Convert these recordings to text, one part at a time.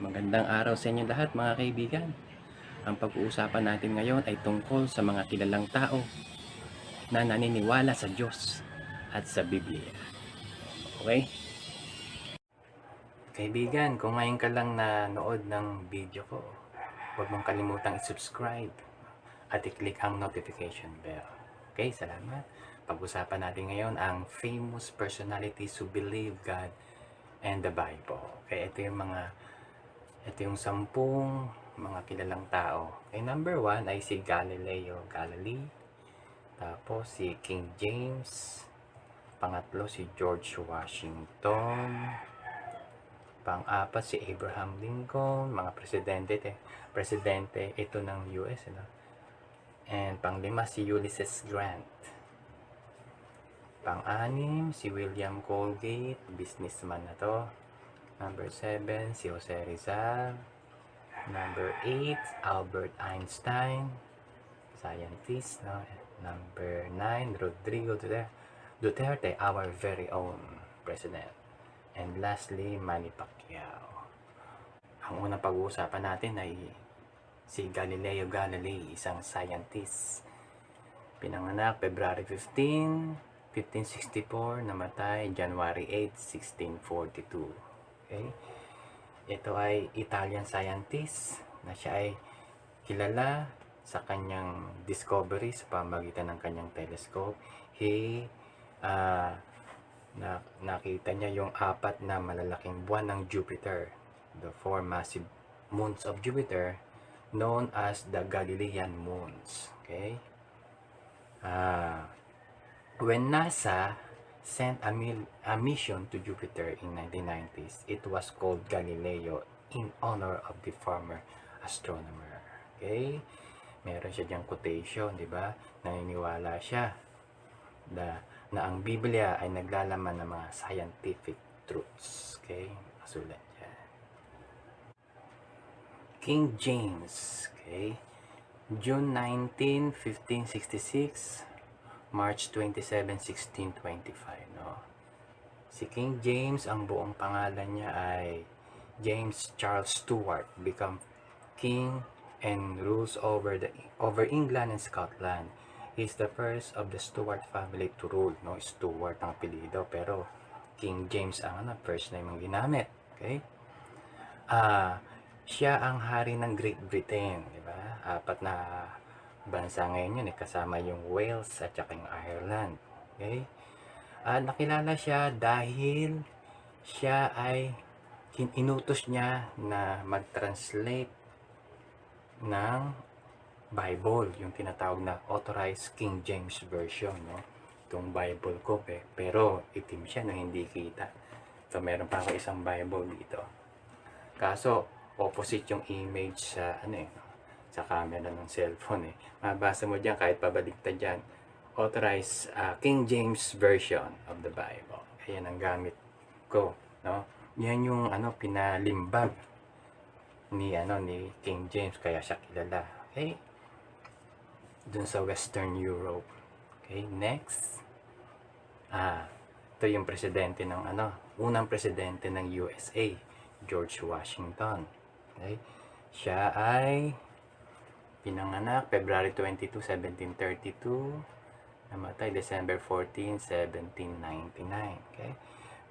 Magandang araw sa inyo lahat mga kaibigan. Ang pag-uusapan natin ngayon ay tungkol sa mga kilalang tao na naniniwala sa Diyos at sa Biblia. Okay? Kaibigan, kung ngayon ka lang nanood ng video ko, huwag mong kalimutang i-subscribe at i-click ang notification bell. Okay, salamat. Pag-usapan natin ngayon ang famous personalities who believe God and the Bible. Okay, ito yung 10 mga kilalang tao. Okay, number 1 ay si Galileo Galilei. Tapos si King James. Pangatlo si George Washington. Pang-apat si Abraham Lincoln. Mga presidente ito ng US. And pang-5 si Ulysses Grant. Pang-6 si William Colgate. Businessman na to. Number 7 si Jose Rizal. Number 8, Albert Einstein, scientist. Number 9, Rodrigo Duterte, our very own president. And lastly, Manny Pacquiao. Ang unang pag-uusapan natin ay si Galileo Galilei, isang scientist. Pinanganak February 15, 1564, namatay January 8, 1642. Okay? Ito ay Italian scientist na siya ay kilala sa kanyang discovery sa pamamagitan ng kanyang telescope. Nakita niya yung 4 na malalaking buwan ng Jupiter, the 4 massive moons of Jupiter, known as the Galilean moons. Okay? When NASA sent a mission to Jupiter in 1990s, it was called Galileo in honor of the former astronomer. Okay? Meron siya diyang quotation, di ba? Naniniwala siya na ang Biblia ay naglalaman ng mga scientific truths. Okay? Masulat siya. King James. Okay? June 19, 1566. March 27, 1625, no? Si King James, ang buong pangalan niya ay James Charles Stuart, become king and rules over England and Scotland. He's the first of the Stuart family to rule, no? Stuart ang apelyido, pero King James ang first name ang ginamit. Okay? Siya ang hari ng Great Britain, di ba? 4 na bansa ngayon yun, kasama yung Wales at saka yung Ireland. Okay? Nakilala siya dahil siya ay inutos niya na mag-translate ng Bible, yung tinatawag na authorized King James Version, no? Itong Bible ko, pero itim siya, no? Hindi kita. So, meron pa ako isang Bible dito. Kaso, opposite yung image sa sa camera ng cellphone. Mabasa mo dyan kahit pabaliktad dyan. Authorized King James Version of the Bible. Ayan ang gamit ko, no? Yan yung pinalimbag ni King James, kaya siya kilala. Okay? Dun sa Western Europe. Okay, next. Ito yung presidente ng unang presidente ng USA, George Washington. Okay? Siya ay pinanganak February 22, 1732, namatay December 14, 1799. Okay?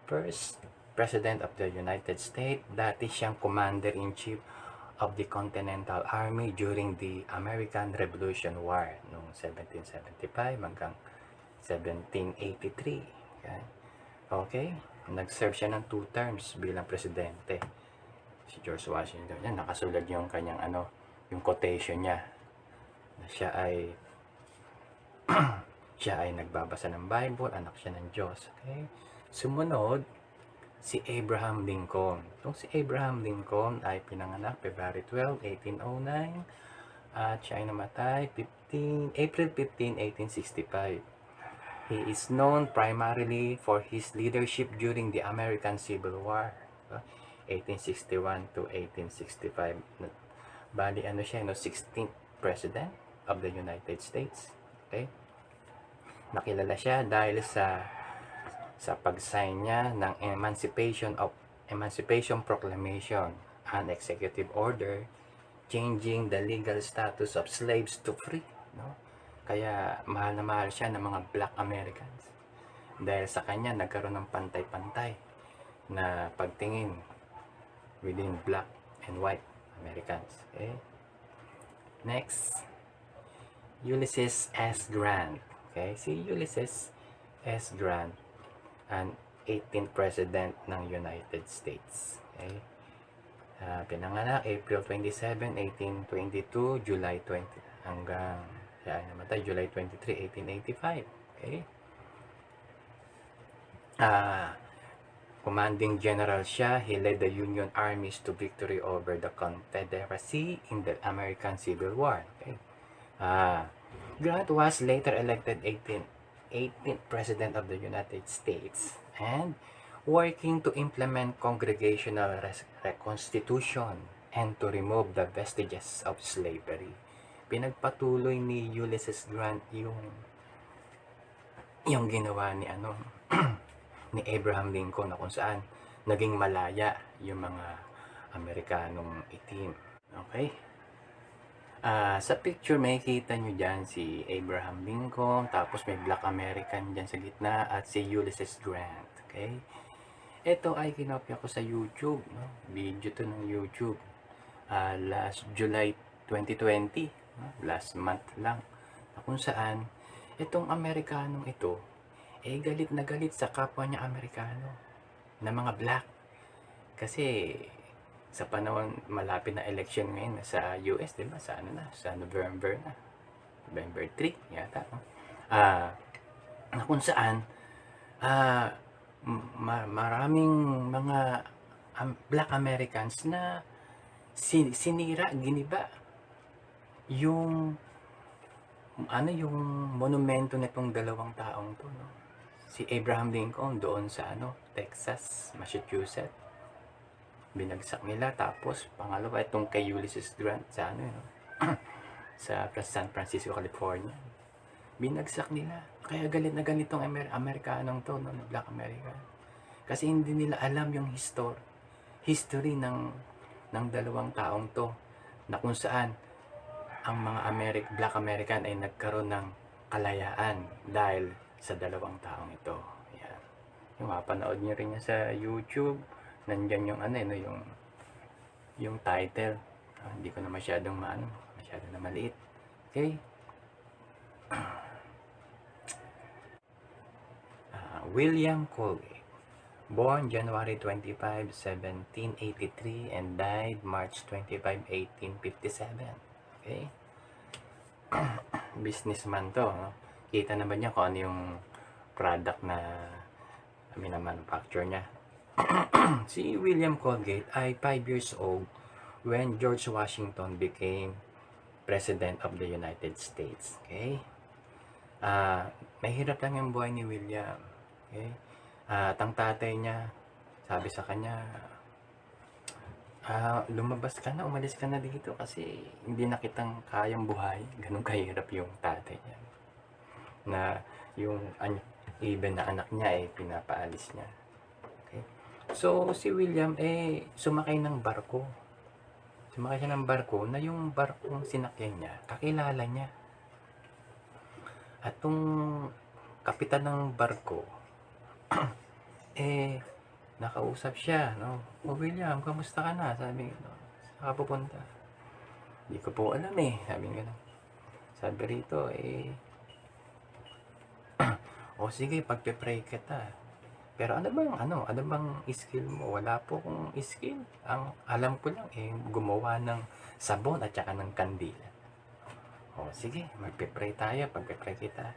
First President of the United States, dati siyang Commander-in-Chief of the Continental Army during the American Revolution War noong 1775 hanggang 1783. Okay? Okay? Nag-serve siya ng 2 terms bilang presidente. Si George Washington, yan, nakasulat yung kanyang yung quotation niya na siya ay nagbabasa ng Bible, anak siya ng Diyos. Okay? Sumunod si Abraham Lincoln. Itong si Abraham Lincoln ay pinanganak February 12, 1809 at siya ay namatay April 15, 1865. He is known primarily for his leadership during the American Civil War, 1861 to 1865. Bali, siya, 16th President of the United States. Okay? Nakilala siya dahil sa pag-sign niya ng Emancipation Proclamation an executive order changing the legal status of slaves to free, no? Kaya mahal na mahal siya ng mga black Americans. Dahil sa kanya nagkaroon ng pantay-pantay na pagtingin within black and white Americans. Okay? Next, Ulysses S. Grant. Okay? Si Ulysses S. Grant, an 18th President ng United States. Okay? Pinanganak April 27, 1822, July 20, hanggang siya ay namatay July 23, 1885. Okay? Commanding General siya. He led the Union armies to victory over the Confederacy in the American Civil War. Okay? Grant was later elected 18th President of the United States and working to implement Congregational Reconstitution and to remove the vestiges of slavery. Pinagpatuloy ni Ulysses Grant yung ginawa ni ni Abraham Lincoln, na kung saan naging malaya yung mga Amerikanong itim. Okay? Sa picture makikita nyo dyan si Abraham Lincoln, tapos may black American dyan sa gitna, at si Ulysses Grant. Okay? Ito ay kinopya ko sa YouTube, no? Video to ng YouTube. Last July 2020, no? Last month lang, na kung saan itong Amerikanong ito galit na galit sa kapwa niya Amerikano na mga black. Kasi sa panahon malapit na election ngayon sa US, di ba? Sa sa November 3 yata, no? Na kung saan maraming mga black Americans na sinira, giniba yung yung monumento nitong dalawang taong to, no? Si Abraham Lincoln doon sa Texas, Massachusetts, binagsak nila. Tapos pangalawa itong kay Ulysses Grant sa sa San Francisco, California, binagsak nila. Kaya galit na galit tong Amerikanong to, no? Black American, kasi hindi nila alam yung history ng dalawang taong to, na kung saan ang mga Black American ay nagkaroon ng kalayaan dahil sa dalawang taong ito. Yan. Yung mapanood nyo rin yan sa YouTube. Nandyan yung yung title. Hindi ko na masyadong masyadong na maliit. Okay? William Colgate, born January 25, 1783 and died March 25, 1857. Okay? Businessman to, no? Kita naman niya kung ano yung product na manufacture niya. Si William Colgate ay 5 years old when George Washington became President of the United States. Okay? Mahirap lang yung buhay ni William. Okay? At ang tatay niya, sabi sa kanya, lumabas ka na, umalis ka na dito kasi hindi na kitang kayang buhay. Ganun kahirap yung tatay niya. Na yung even na anak niya pinapaalis niya. Okay? So si William sumakay ng barko. Sumakay siya ng barko na yung barkong sinakyan niya, kakilala niya. At tong kapitan ng barko nakausap siya, no? "Oh William, kamusta ka na?" Sabi, no? "Saan ka pupunta?" "Hindi ko po alam sabi nga. Sabi rito "O sige, pagpe-pray kita. Pero ano bang skill mo?" "Wala po akong skill. Ang alam ko lang gumawa ng sabon at saka ng kandila." "O sige, magpe-pray tayo, pagpe-pray kita."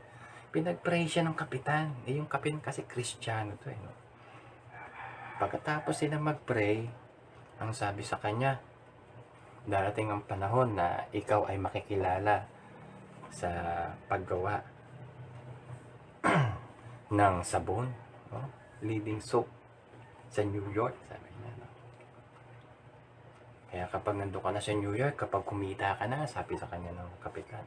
Pinag-pray siya ng kapitan. Yung kapitan kasi Kristiyano to, no? Pagkatapos sila mag-pray, ang sabi sa kanya, darating ang panahon na ikaw ay makikilala sa paggawa ng sabon, no? Leading soap sa New York, sabi niya, no? Kaya kapag nandun ka na sa New York, kapag kumita ka na, sabi sa kanya ng kapitan,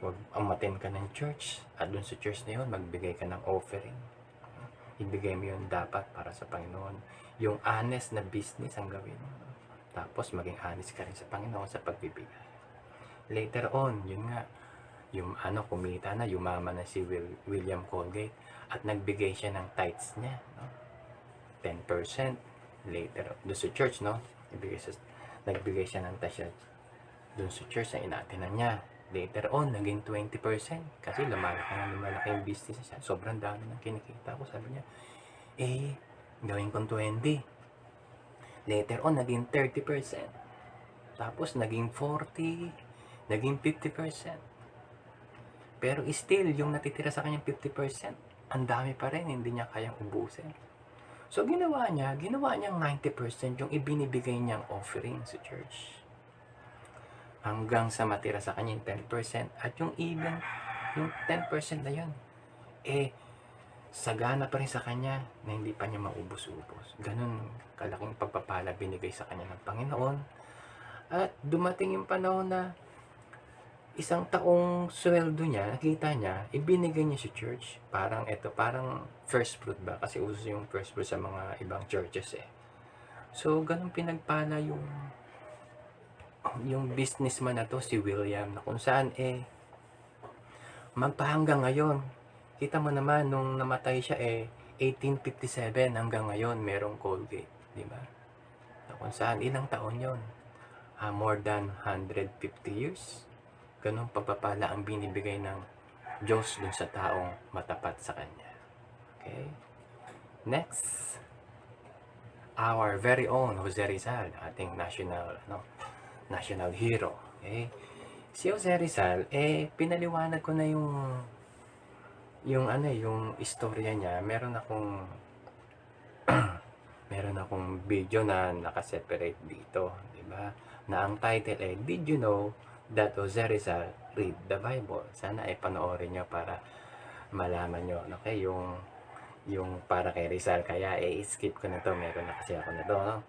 wag umattend ka ng church, at dun sa church na yun, magbigay ka ng offering. Ibigay mo yun dapat para sa Panginoon. Yung honest na business ang gawin mo. Tapos maging honest ka rin sa Panginoon sa pagbibigay. Later on, yun nga, yung kumita na, yumaman na si William Colgate at nagbigay siya ng tithes niya, no? 10% later doon sa church, no? Nagbigay siya ng tithes doon sa church na inaatinan niya. Later on, naging 20% kasi lumalaki yung business niya. Sobrang dami ng kinikita ko. Sabi niya, gawin kong 20. Later on, naging 30%. Tapos, naging 40, naging 50%. Pero still, yung natitira sa kanyang 50%, ang dami pa rin, hindi niya kayang ubusin. So, ginawa niyang 90% yung ibinibigay niyang offering sa church. Hanggang sa matira sa kanyang 10%. At yung 10% na yun, sagana pa rin sa kanya na hindi pa niya maubos-ubos. Ganun kalaking pagpapala binigay sa kanya ng Panginoon. At dumating yung panahon na isang taong sweldo niya, nakita niya, ibinigay niya sa church. Parang first fruit ba? Kasi uso yung first fruit sa mga ibang churches eh. So, ganun pinagpala yung businessman na to, si William, na kung saan magpahanggang ngayon. Kita mo naman, nung namatay siya 1857 hanggang ngayon, merong Colgate, di ba? Na kung saan, ilang taon yon? More than 150 years. Ganun pagpapala ang binibigay ng Diyos dun sa taong matapat sa Kanya. Okay? Next, our very own Jose Rizal, ating national hero. Okay? Si Jose Rizal, pinaliwanag ko na yung istorya niya. Meron akong video na nakaseparate dito, di ba? Na ang title Did You Know That Jose Rizal Read the Bible? Sana panoorin nyo para malaman nyo, okay, yung para kay Rizal. Kaya skip ko na to, meron na kasi ako na to, no?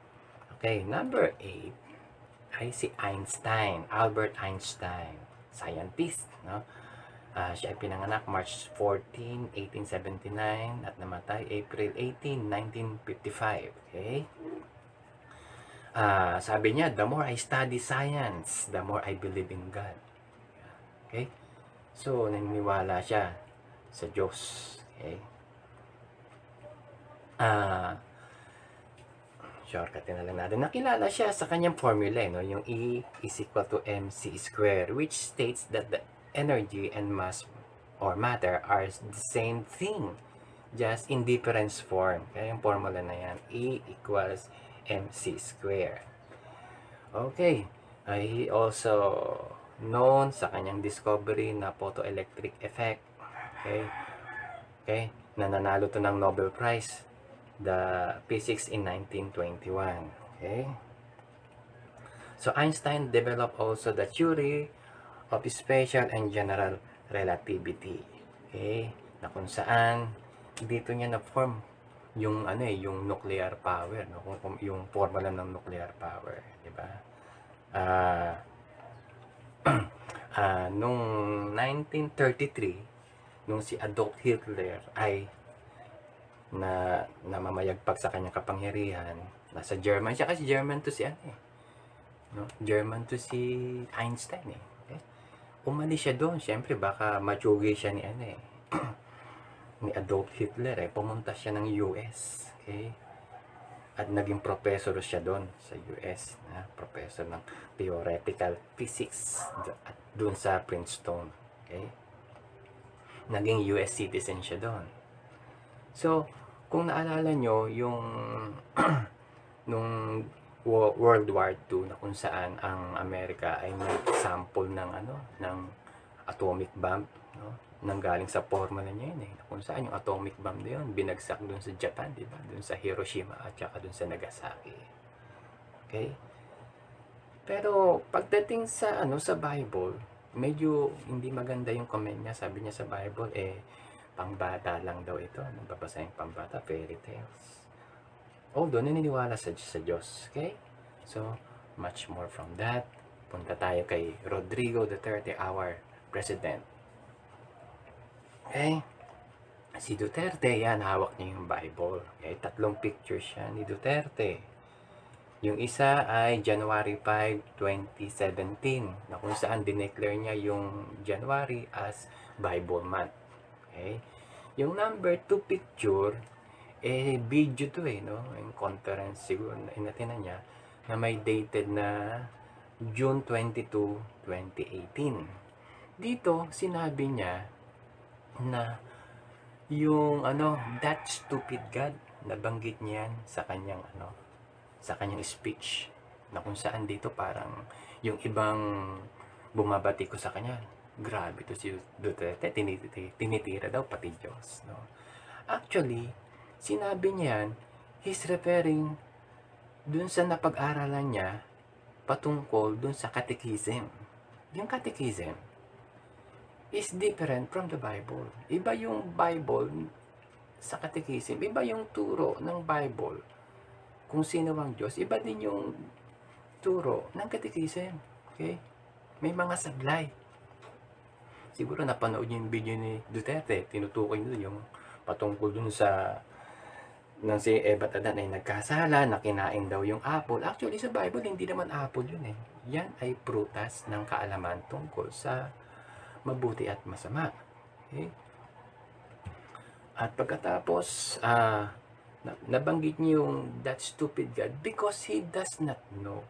Okay, number 8 ay si Einstein, Albert Einstein, scientist, no? Siya ay pinanganak March 14, 1879 at namatay April 18, 1955. Okay? Sabi niya, the more I study science, the more I believe in God. Okay? So, naniniwala siya sa Diyos. Okay? Shortcut na lang natin. Nakilala siya sa kanyang formula, no? Yung E is equal to mc squared, which states that the energy and mass or matter are the same thing, just in different form. Kaya yung formula na yan, E equals mc squared. Okay. He also known sa kanyang discovery na photoelectric effect. Okay. Okay. Nananalo to ng Nobel Prize, the physics in 1921. Okay. So Einstein developed also the theory of special and general relativity. Okay? Na kung saan dito niya na-form yung yung nuclear power, no? Yung formula ng nuclear power, di ba? Nung 1933, nung si Adolf Hitler ay namamayagpag sa kanyang kapangyarihan, nasa German siya, kasi German to si no? German to si Einstein Okay? Umalis siya doon, syempre baka matsugi siya ni ni Adolf Hitler pumunta siya ng US. Okay? At naging professor siya doon sa US, professor ng theoretical physics at doon sa Princeton. Okay? Naging US citizen siya doon. So, kung naalala nyo yung nung World War II na kung saan ang Amerika ay nag-sample ng atomic bomb, no? Nanggaling sa formula niya yun kung saan yung atomic bomb na yun binagsak dun sa Japan, di ba? Dun sa Hiroshima at saka dun sa Nagasaki. Okay? Pero pagdating sa sa Bible, medyo hindi maganda yung comment niya. Sabi niya sa Bible pangbata lang daw ito. Nababasa yung pangbata, fairy tales. Although naniniwala sa Diyos. Okay? So, much more from that. Punta tayo kay Rodrigo Duterte, our president. Okay? Si Duterte, yan, hawak niya yung Bible. Okay? 3 pictures siya ni Duterte. Yung isa ay January 5, 2017 na kung saan dineclare niya yung January as Bible Month. Okay? Yung number 2 picture, video to no? Yung conference siguro na inatinan niya na may dated na June 22, 2018. Dito, sinabi niya na yung that stupid God, nabanggit niya yan sa kanyang sa kanyang speech na kung saan dito parang yung ibang bumabati ko sa kanya, grabe to si Duterte, tinitira daw pati Diyos, no? Actually, sinabi niya yan, he's referring dun sa napag-aralan niya patungkol dun sa catechism. Yung catechism is different from the Bible. Iba yung Bible sa catechism, iba yung turo ng Bible kung sino ang Diyos, iba din yung turo ng catechism. Okay? May mga sablay. Siguro napanood niyo yung video ni Duterte, tinutukoy nito yung patungkol dun sa nang si Eva at Adan ay nagkasala, na kinain daw yung apple. Actually, sa Bible, hindi naman apple yun Yan ay prutas ng kaalaman tungkol sa mabuti at masama. Okay? At pagkatapos, nabanggit niyo yung that stupid God because he does not know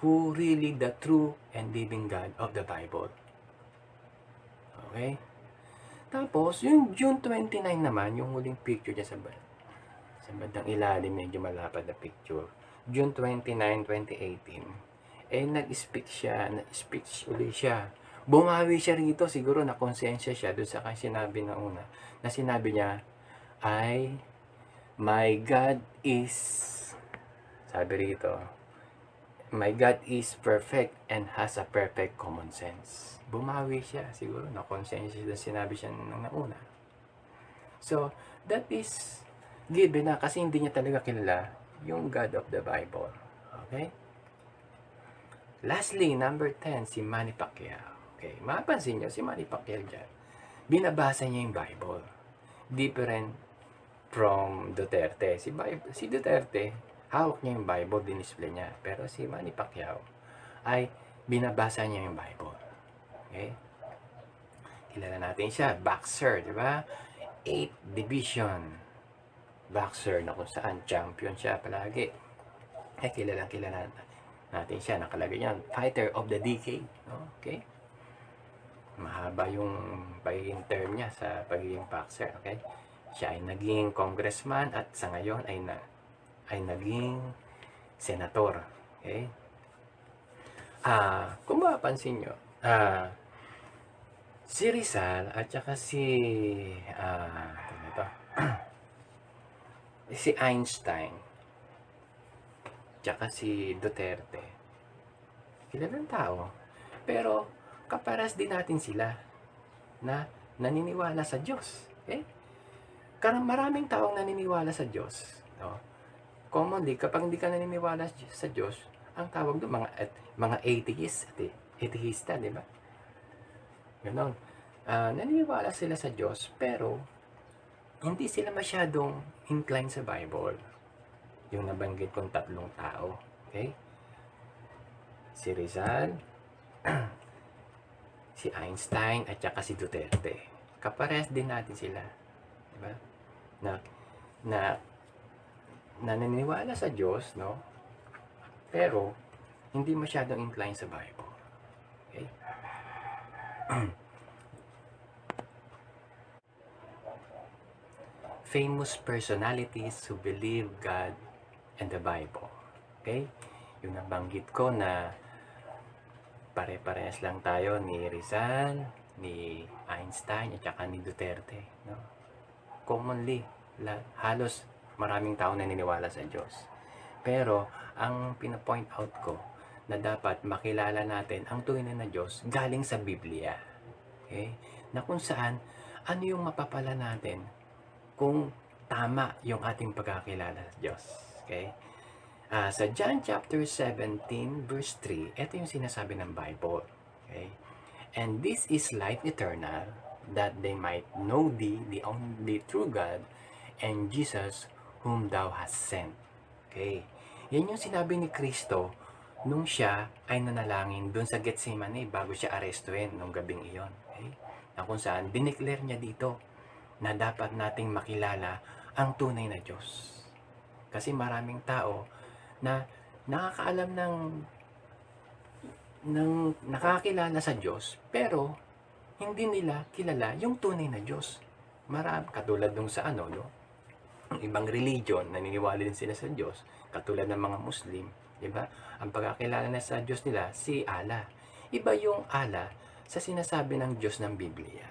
who really the true and living God of the Bible. Okay? Tapos, yung June 29 naman, yung huling picture niya sa bandang ilalim, medyo malapad na picture. June 29, 2018, nag-speech ulit siya. Bumawi siya rito, siguro na konsensya siya doon sa sinabi na una, na sinabi niya ay my God is, sabi rito, my God is perfect and has a perfect common sense. Bumawi siya, siguro na konsensya na sinabi siya nung nauna. So, that is given na kasi hindi niya talaga kilala yung God of the Bible. Okay? Lastly, number 10, si Manny Pacquiao. Okay, mapapansin niyo, si Manny Pacquiao dyan, binabasa niya yung Bible. Different from Duterte. Si Duterte, hawak niya yung Bible, dinisplay niya. Pero si Manny Pacquiao ay binabasa niya yung Bible. Okay? Kilala natin siya, boxer, di ba? 8 division boxer na kung saan champion siya palagi. Kilala natin siya, nakalagay niyan, fighter of the decade. Okay? Mahaba yung pagiging term niya sa pagiging boxer. Okay? Siya ay naging congressman at sa ngayon ay naging senator. Okay? Kung mapapansin nyo, si Rizal at saka si Einstein tsaka si Duterte, kilalang tao. Pero kaparas din natin sila na naniniwala sa Diyos. Okay? Maraming taong naniniwala sa Diyos. No? Commonly, kapag hindi ka naniniwala sa Diyos, ang tawag doon mga atheista, di ba? Ganon. Naniniwala sila sa Diyos, pero hindi sila masyadong inclined sa Bible. Yung nabanggit kong 3 tao. Okay? Si Rizal, si Einstein, at saka si Duterte. Kapares din natin sila. Di ba? Na naniniwala sa Diyos, no? Pero hindi masyadong inclined sa Bible. Okay? Famous personalities who believe God and the Bible. Okay? Yung nabanggit ko na pare-parehas lang tayo ni Rizal, ni Einstein, at saka ni Duterte. No? Commonly, halos maraming tao naniniwala sa Diyos. Pero, ang pinapoint out ko na dapat makilala natin ang tunay na Diyos galing sa Biblia. Okay? Na kung saan, ano yung mapapala natin kung tama yung ating pagkakilala sa Diyos. Okay? Sa John chapter 17 verse 3, ito yung sinasabi ng Bible. Okay? And this is life eternal, that they might know thee, the only true God, and Jesus whom thou hast sent. Okay? Yan yung sinabi ni Kristo nung siya ay nanalangin doon sa Getsemane bago siya arestuhin nung gabing iyon. Okay? Na kung saan dineclare niya dito na dapat nating makilala ang tunay na Diyos. Kasi maraming tao na nakakaalam ng nakakilala sa Diyos, pero hindi nila kilala yung tunay na Diyos. Katulad nung sa no? Ibang religion, naniniwala din sila sa Diyos, katulad ng mga Muslim, di ba? Ang pagkakilala na sa Diyos nila, si Allah. Iba yung Allah sa sinasabi ng Diyos ng Biblia.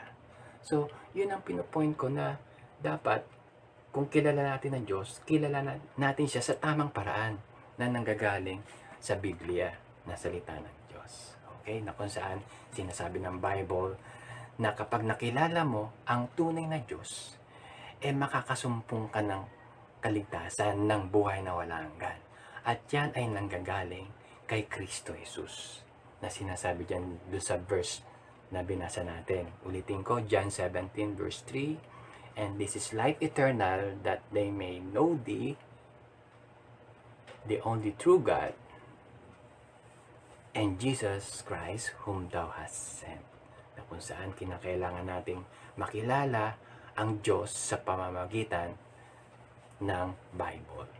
So, yun ang pinupoint ko na dapat, kung kilala natin ang Diyos, kilala natin siya sa tamang paraan na nanggagaling sa Biblia na salita ng Diyos. Okay? Na kung saan sinasabi ng Bible na kapag nakilala mo ang tunay na Diyos, makakasumpong ka ng kaligtasan ng buhay na walang hanggan. At yan ay nanggagaling kay Kristo Jesus na sinasabi dyan doon sa verse na binasa natin. Ulitin ko, John 17 verse 3, and this is life eternal, that they may know thee, the only true God, and Jesus Christ whom thou hast sent. Na kung saan kinakailangan nating makilala ang Diyos sa pamamagitan ng Bible.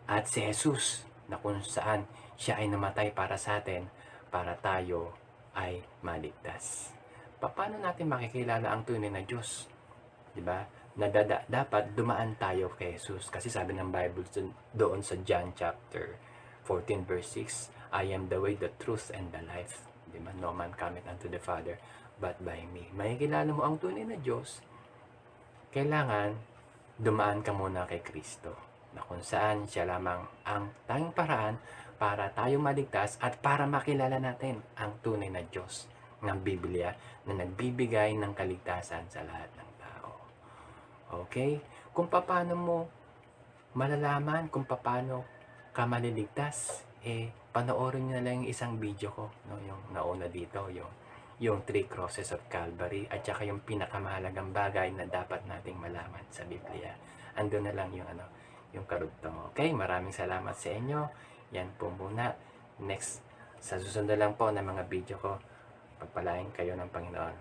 At si Jesus, na kung saan siya ay namatay para sa atin, para tayo ay maligtas. Paano natin makikilala ang tunay na Diyos? Diba? Dapat dumaan tayo kay Jesus. Kasi sabi ng Bible doon sa John chapter 14 verse 6, I am the way, the truth, and the life. Diba? No man cometh unto the Father but by me. Makikilala mo ang tunay na Diyos, kailangan dumaan ka muna kay Kristo, na kung saan siya lamang ang tanging paraan para tayo maligtas at para makilala natin ang tunay na Diyos ng Biblia na nagbibigay ng kaligtasan sa lahat ng tao. Okay? Kung paano mo malalaman kung paano ka maliligtas, panoorin nyo na lang yung isang video ko, no? Yung nauna dito, yung 3 crosses of Calvary, at saka yung pinakamahalagang bagay na dapat nating malaman sa Biblia. Andun na lang yung karugtong. Okay, maraming salamat sa inyo. Yan po muna. Next, sa susunod lang po ng mga video ko, pagpalain kayo ng Panginoon.